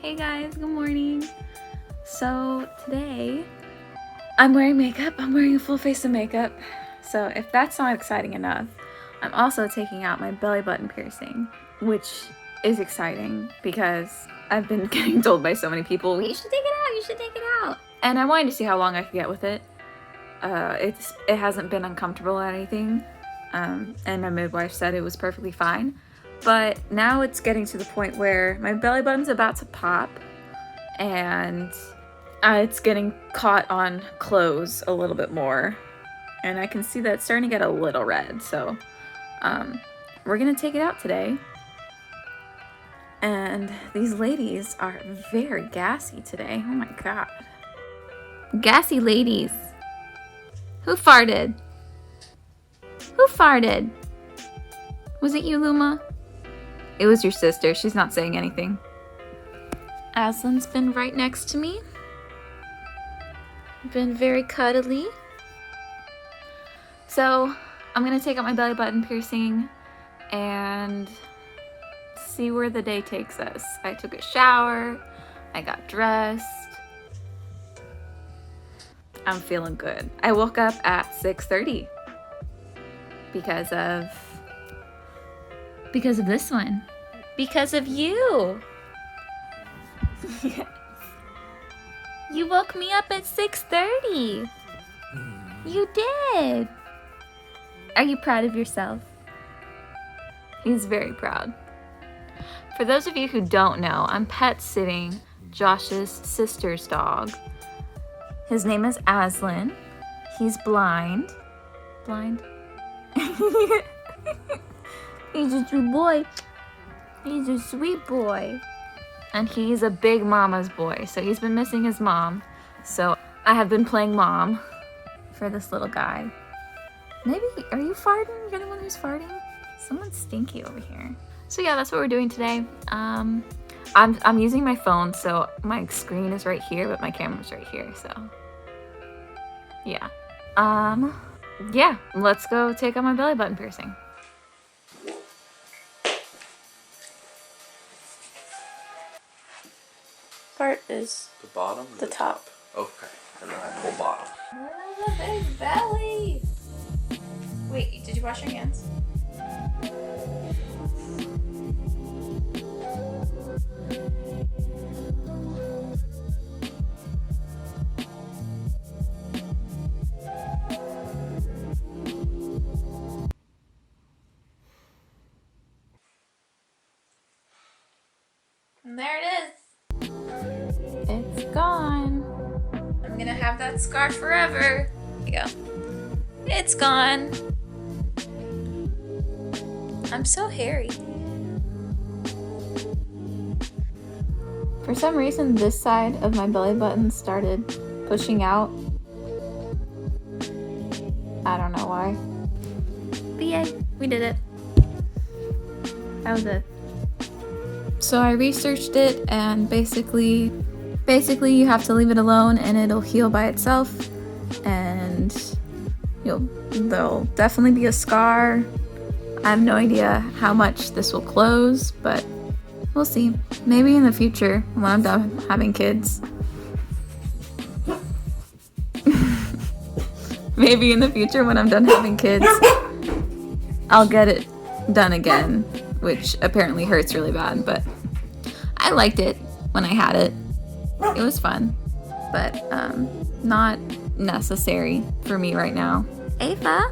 Hey guys, good morning. So today I'm wearing makeup. I'm wearing a full face of makeup. So if that's not exciting enough, I'm also taking out my belly button piercing, which is exciting because I've been getting told by so many people, you should take it out, you should take it out. And I wanted to see how long I could get with it. It hasn't been uncomfortable or anything. And my midwife said it was perfectly fine. But now it's getting to the point where my belly button's about to pop and it's getting caught on clothes a little bit more. And I can see that it's starting to get a little red. So we're gonna take it out today. And these ladies are very gassy today. Oh my God. Gassy ladies. Who farted? Who farted? Was it you, Luma? It was your sister. She's not saying anything. Aslan's been right next to me. Been very cuddly. So I'm gonna take out my belly button piercing and see where the day takes us. I took a shower. I got dressed. I'm feeling good. I woke up at 6:30 because of this one. Because of you. Yes. You woke me up at 6:30. You did. Are you proud of yourself? He's very proud. For those of you who don't know, I'm pet sitting Josh's sister's dog. His name is Aslan. He's blind. Blind? He's a sweet boy. He's a sweet boy. And he's a big mama's boy, so he's been missing his mom. So I have been playing mom for this little guy. Maybe, are you farting? You're the one who's farting? Someone's stinky over here. So yeah, that's what we're doing today. I'm using my phone, so my screen is right here, but my camera's right here, so yeah. Yeah, let's go take out my belly button piercing. Part is the bottom? The top. Okay, and then I pull bottom. Where's the big belly? Wait, did you wash your hands? And there it is. It's gone. I'm gonna have that scar forever. Here you go. It's gone. I'm so hairy. For some reason, this side of my belly button started pushing out. I don't know why. But yay, we did it. That was it. So I researched it, and basically you have to leave it alone and it'll heal by itself, and there'll definitely be a scar. I have no idea how much this will close, but we'll see. Maybe in the future when I'm done having kids. Maybe in the future when I'm done having kids, I'll get it done again, which apparently hurts really bad, but I liked it when I had it. It was fun, but not necessary for me right now. Ava,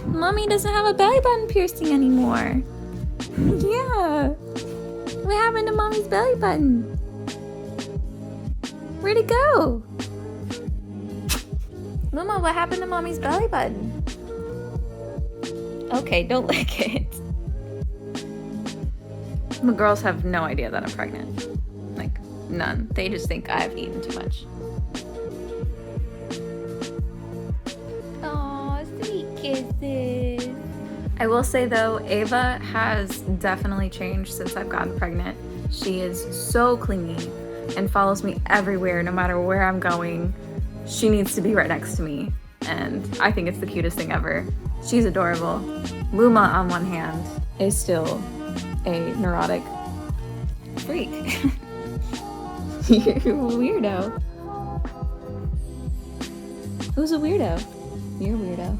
Mommy doesn't have a belly button piercing anymore. Yeah. What happened to Mommy's belly button? Where'd it go? Luma, what happened to Mommy's belly button? Okay, don't lick it. The girls have no idea that I'm pregnant. Like, none. They just think I've eaten too much. Aw, sweet kisses. I will say though, Ava has definitely changed since I've gotten pregnant. She is so clingy and follows me everywhere, no matter where I'm going. She needs to be right next to me, and I think it's the cutest thing ever. She's adorable. Luma, on one hand, is still a neurotic freak. You're a weirdo. Who's a weirdo? You're a weirdo.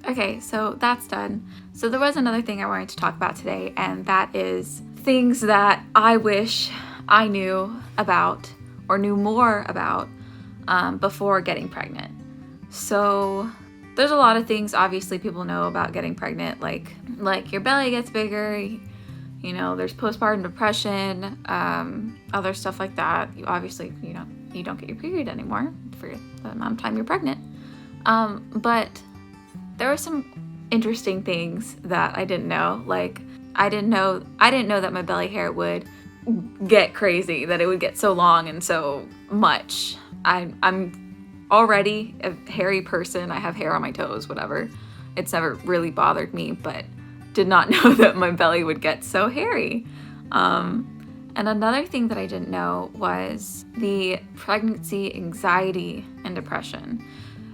Okay, so that's done. So there was another thing I wanted to talk about today, and that is things that I wish I knew about or knew more about before getting pregnant. So there's a lot of things obviously people know about getting pregnant, like your belly gets bigger, you know, there's postpartum depression, other stuff like that. You obviously, you know, you don't get your period anymore for the amount of time you're pregnant. But there were some interesting things that I didn't know. Like I didn't know that my belly hair would get crazy, that it would get so long and so much. I'm already a hairy person. I have hair on my toes, whatever. It's never really bothered me, but did not know that my belly would get so hairy. And another thing that I didn't know was the pregnancy anxiety and depression.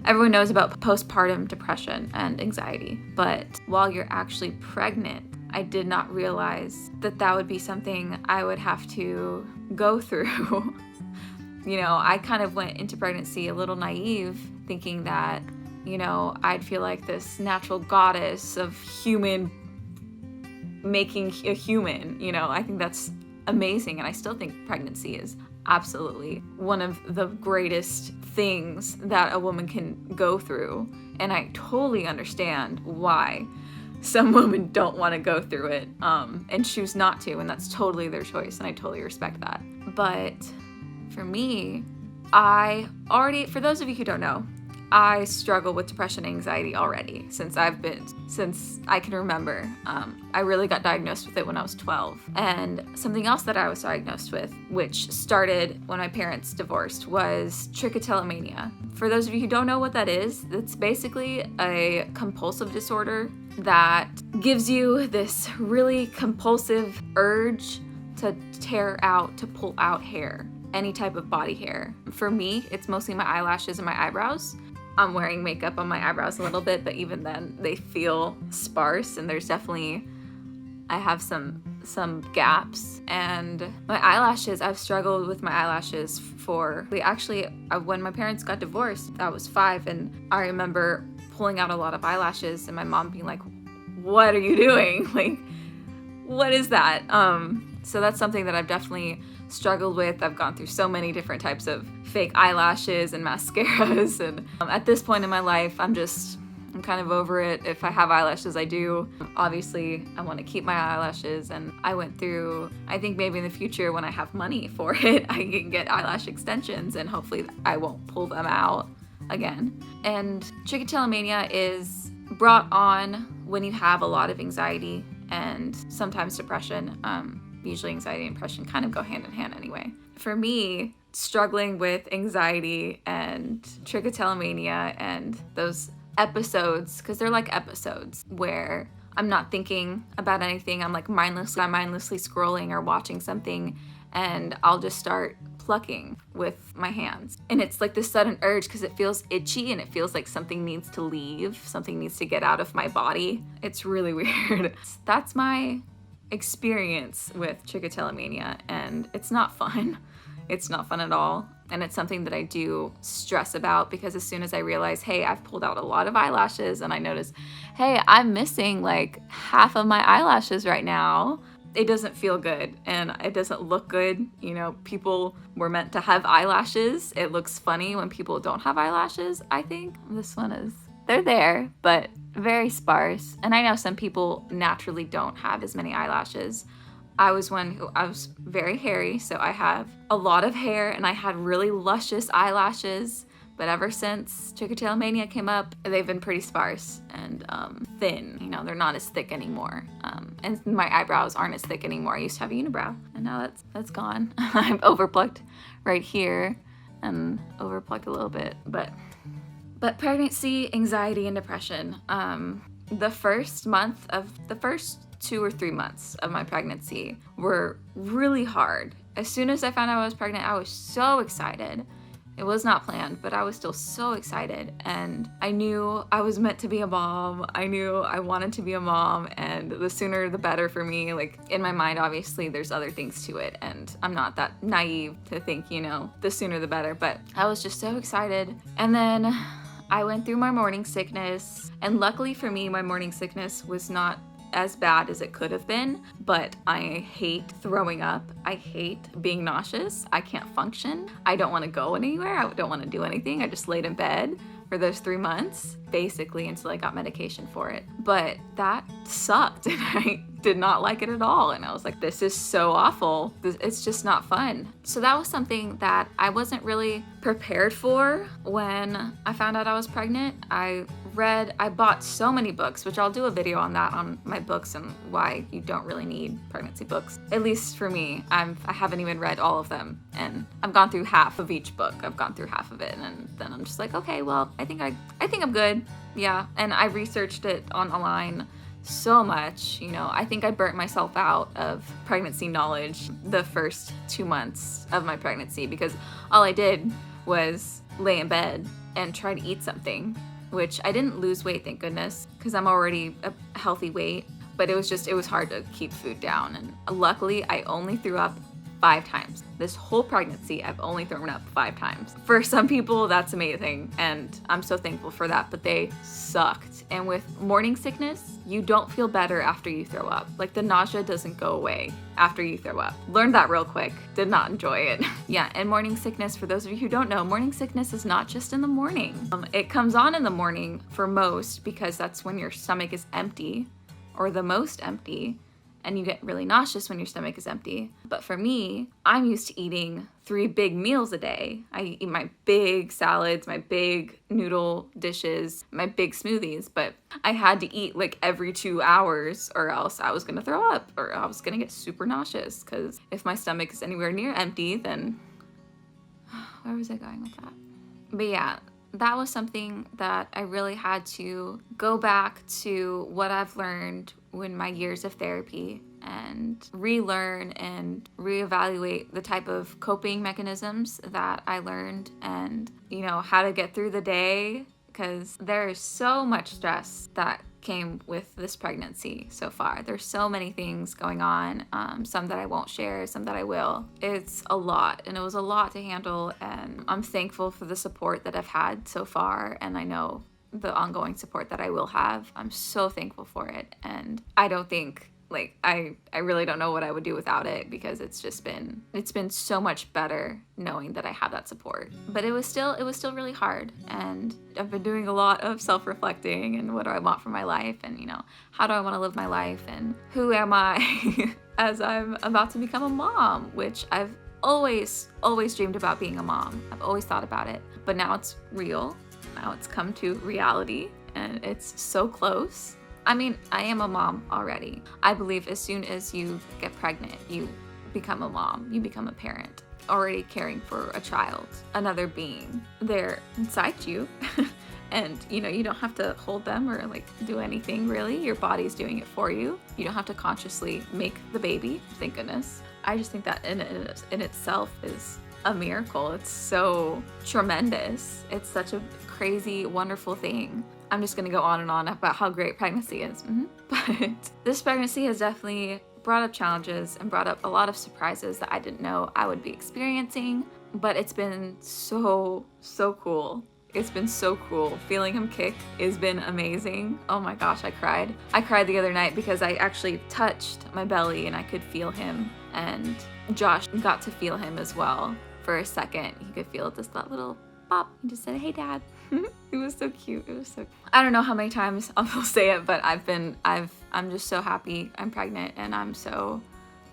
Everyone knows about postpartum depression and anxiety, but while you're actually pregnant, I did not realize that that would be something I would have to go through. You know, I kind of went into pregnancy a little naive, thinking that, you know, I'd feel like this natural goddess of human making a human. You know, I think that's amazing, and I still think pregnancy is absolutely one of the greatest things that a woman can go through, and I totally understand why some women don't want to go through it and choose not to, and that's totally their choice, and I totally respect that. But for me, for those of you who don't know, I struggle with depression and anxiety already since I can remember. I really got diagnosed with it when I was 12. And something else that I was diagnosed with, which started when my parents divorced, was trichotillomania. For those of you who don't know what that is, it's basically a compulsive disorder that gives you this really compulsive urge to pull out hair, any type of body hair. For me, it's mostly my eyelashes and my eyebrows. I'm wearing makeup on my eyebrows a little bit, but even then they feel sparse, and there's definitely, I have some gaps. And my eyelashes, I've struggled with my eyelashes when my parents got divorced, I was 5, and I remember pulling out a lot of eyelashes and my mom being like, "What are you doing? Like, what is that?" So that's something that I've definitely struggled with. I've gone through so many different types of fake eyelashes and mascaras, and at this point in my life, I'm kind of over it. If I have eyelashes, I do. Obviously, I want to keep my eyelashes, and I went through, I think maybe in the future when I have money for it, I can get eyelash extensions, and hopefully I won't pull them out again. And trichotillomania is brought on when you have a lot of anxiety and sometimes depression. Usually anxiety and depression kind of go hand in hand anyway. For me, struggling with anxiety and trichotillomania and those episodes, because they're like episodes where I'm not thinking about anything, I'm mindlessly scrolling or watching something, and I'll just start plucking with my hands. And it's like this sudden urge because it feels itchy and it feels like something needs to leave, something needs to get out of my body. It's really weird. That's my experience with trichotillomania, and it's not fun. It's not fun at all. And it's something that I do stress about, because as soon as I realize, hey, I've pulled out a lot of eyelashes, and I notice, hey, I'm missing like half of my eyelashes right now, it doesn't feel good and it doesn't look good. You know, people were meant to have eyelashes. It looks funny when people don't have eyelashes, I think. They're there, but very sparse. And I know some people naturally don't have as many eyelashes. I was very hairy, so I have a lot of hair, and I had really luscious eyelashes. But ever since trichotillomania came up, they've been pretty sparse and thin. You know, they're not as thick anymore. And my eyebrows aren't as thick anymore. I used to have a unibrow, and now that's gone. I'm overplucked right here and overplucked a little bit, but pregnancy, anxiety, and depression. The first 2 or 3 months of my pregnancy were really hard. As soon as I found out I was pregnant, I was so excited. It was not planned, but I was still so excited, and I knew I was meant to be a mom. I knew I wanted to be a mom, and the sooner the better for me. Like, in my mind, obviously there's other things to it, and I'm not that naive to think, you know, the sooner the better, but I was just so excited. And then I went through my morning sickness, and luckily for me, my morning sickness was not as bad as it could have been, but I hate throwing up. I hate being nauseous. I can't function. I don't want to go anywhere. I don't want to do anything. I just laid in bed for those 3 months, basically, until I got medication for it. But that sucked, and I did not like it at all. And I was like, this is so awful. It's just not fun. So that was something that I wasn't really prepared for when I found out I was pregnant. I bought so many books, which I'll do a video on that, on my books and why you don't really need pregnancy books. At least for me, I haven't even read all of them, and I've gone through half of each book. I've gone through half of it, and then I'm just like, okay, well, I think I'm good. Yeah, and I researched it online so much, you know. I think I burnt myself out of pregnancy knowledge the first 2 months of my pregnancy, because all I did was lay in bed and try to eat something, which I didn't lose weight, thank goodness, because I'm already a healthy weight, but it was hard to keep food down. And luckily I only threw up 5 times. This whole pregnancy, I've only thrown up 5 times. For some people, that's amazing, and I'm so thankful for that, but they sucked. And with morning sickness, you don't feel better after you throw up. Like, the nausea doesn't go away after you throw up. Learned that real quick. Did not enjoy it. Yeah, and morning sickness, for those of you who don't know, morning sickness is not just in the morning. It comes on in the morning for most, because that's when your stomach is empty, or the most empty, and you get really nauseous when your stomach is empty. But for me, I'm used to eating 3 big meals a day. I eat my big salads, my big noodle dishes, my big smoothies, but I had to eat like every 2 hours, or else I was gonna throw up, or I was gonna get super nauseous, because if my stomach is anywhere near empty, then where was I going with that? But yeah, that was something that I really had to go back to what I've learned in my years of therapy, and relearn and reevaluate the type of coping mechanisms that I learned, and, you know, how to get through the day, because there is so much stress that came with this pregnancy so far. There's so many things going on, some that I won't share, some that I will. It's a lot, and it was a lot to handle, and I'm thankful for the support that I've had so far, and I know the ongoing support that I will have. I'm so thankful for it, and I don't think, like, I really don't know what I would do without it, because it's been so much better knowing that I have that support. But it was still really hard, and I've been doing a lot of self-reflecting, and what do I want for my life, and, you know, how do I want to live my life, and who am I as I'm about to become a mom, which I've always dreamed about being a mom. I've always thought about it, but now it's real. Now it's come to reality, and it's so close. I mean, I am a mom already. I believe as soon as you get pregnant, you become a mom, you become a parent, already caring for a child, another being there inside you. And, you know, you don't have to hold them or like do anything really. Your body's doing it for you. You don't have to consciously make the baby, thank goodness. I just think that in itself is a miracle. It's so tremendous. It's such a crazy, wonderful thing. I'm just gonna go on and on about how great pregnancy is. But this pregnancy has definitely brought up challenges and brought up a lot of surprises that I didn't know I would be experiencing. But it's been so cool. It's been so cool. Feeling him kick has been amazing. Oh my gosh, I cried. I cried the other night because I actually touched my belly and I could feel him, and Josh got to feel him as well. For a second, he could feel just that little pop. He just said, "Hey, Dad." It was so cute. It was so. I don't know how many times I'll say it, but I'm just so happy I'm pregnant, and I'm so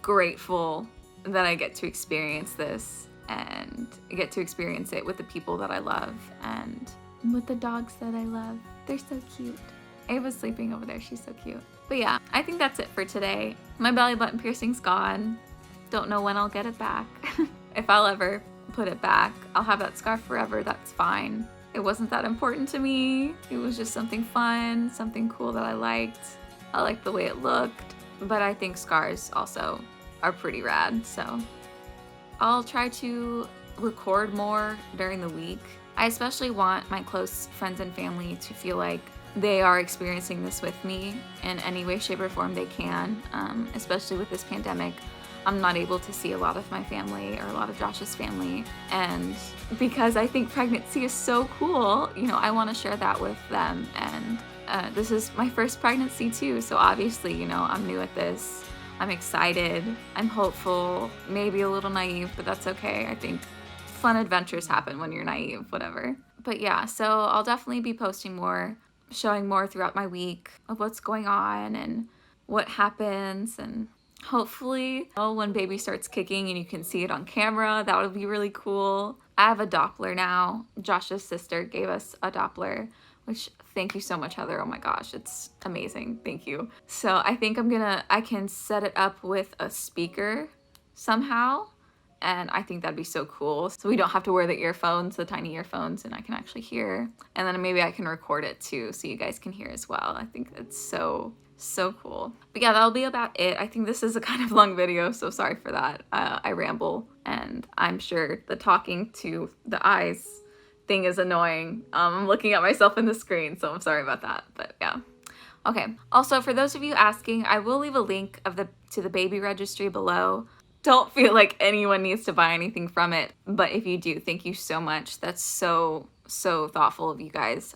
grateful that I get to experience this, and get to experience it with the people that I love and with the dogs that I love. They're so cute. Ava's sleeping over there. She's so cute. But yeah, I think that's it for today. My belly button piercing's gone. Don't know when I'll get it back. If I'll ever put it back. I'll have that scarf forever. That's fine. It wasn't that important to me. It was just something fun, something cool that I liked. I liked the way it looked, but I think scars also are pretty rad. So I'll try to record more during the week. I especially want my close friends and family to feel like they are experiencing this with me in any way, shape, or form they can, especially with this pandemic. I'm not able to see a lot of my family or a lot of Josh's family, and because I think pregnancy is so cool, you know, I want to share that with them. And this is my first pregnancy too, so obviously, you know, I'm new at this. I'm excited, I'm hopeful, maybe a little naive, but that's okay. I think fun adventures happen when you're naive, whatever. But yeah, so I'll definitely be posting more, showing more throughout my week of what's going on and what happens, and hopefully, when baby starts kicking and you can see it on camera, that would be really cool. I have a Doppler now. Josh's sister gave us a Doppler, which, thank you so much, Heather. Oh my gosh, it's amazing. Thank you. So I think I can set it up with a speaker somehow. And I think that'd be so cool. So we don't have to wear the earphones, the tiny earphones, and I can actually hear. And then maybe I can record it too, so you guys can hear as well. I think it's so cool. But yeah, that'll be about it. I think this is a kind of long video, so sorry for that. I ramble, and I'm sure the talking to the eyes thing is annoying. I'm looking at myself in the screen, so I'm sorry about that. But yeah. Okay. Also, for those of you asking, I will leave a link to the baby registry below. Don't feel like anyone needs to buy anything from it, but if you do, thank you so much. That's so thoughtful of you guys.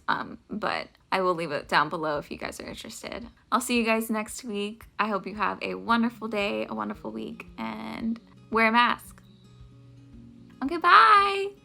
But I will leave it down below if you guys are interested. I'll see you guys next week. I hope you have a wonderful day, a wonderful week, and wear a mask. Okay, bye!